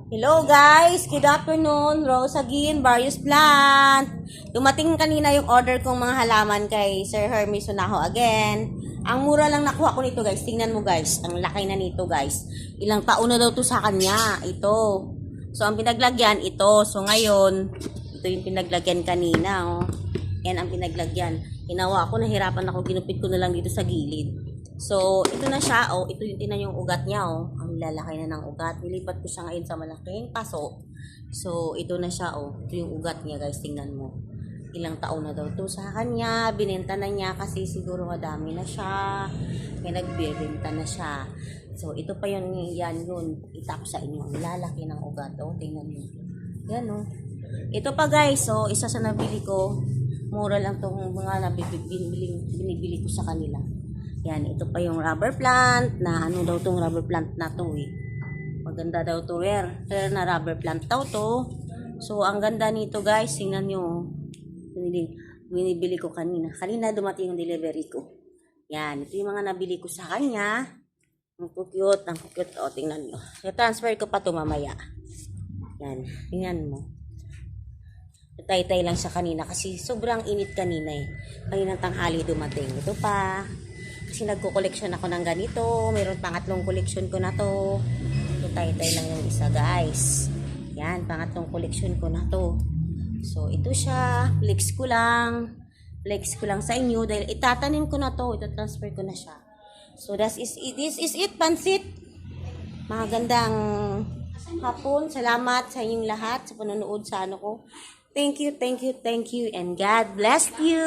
Hello guys! Good afternoon! Rose again, Various Plant. Dumating kanina yung order kong mga halaman kay Sir Hermes Sunaho again. Ang mura lang nakuha ko nito guys. Tingnan mo guys. Ang laki na nito guys. Ilang taon na daw to sa kanya. Ito. So ang pinaglagyan, ito. So ngayon, ito yung pinaglagyan kanina. Oh. Yan ang pinaglagyan. Hinawa ko, nahirapan ako. Ginupit ko na lang dito sa gilid. So, ito na siya, oh. Ito yung tinan yung ugat niya, oh. Ang lalaki na ng ugat. Nilipat ko siya ngayon sa malaking paso. So, ito na siya, oh. Ito yung ugat niya, guys. Tingnan mo. Ilang taon na daw to sa kanya. Binenta na niya kasi siguro madami na siya. Kaya nagbibenta na siya. So, ito pa yun, yan yun. Itap sa inyo. Ang lalaki ng ugat, oh. Tingnan mo. Yan, oh. Ito pa, guys, oh. Isa sa nabili ko. Mura lang itong mga binibili ko sa kanila. Yan, ito pa yung rubber plant na ano daw tong rubber plant na to eh. Maganda daw to, rare na rubber plant daw to. So, ang ganda nito guys, tingnan nyo. Binibili ko kanina. Kanina dumating yung delivery ko. Yan, ito yung mga nabili ko sa kanya. Ang cute, ang cute. O, tingnan nyo. I-transfer ko pa to mamaya. Yan, tingnan mo. Tay-tay lang siya kanina kasi sobrang init kanina eh. Kaninang tanghali dumating. Ito pa. Kasi nagko-collection ako ng ganito. Mayroon pangatlong collection ko na to. Ito tay-tay lang yung isa guys. Yan, pangatlong collection ko na to. So, ito siya. Flex ko lang. Flex ko lang sa inyo. Dahil itatanim ko na to. Ito-transfer ko na siya. So, this is it. Pansit. Magandang hapon. Salamat sa inyong lahat sa panonood sa ano ko. Thank you. And God bless you.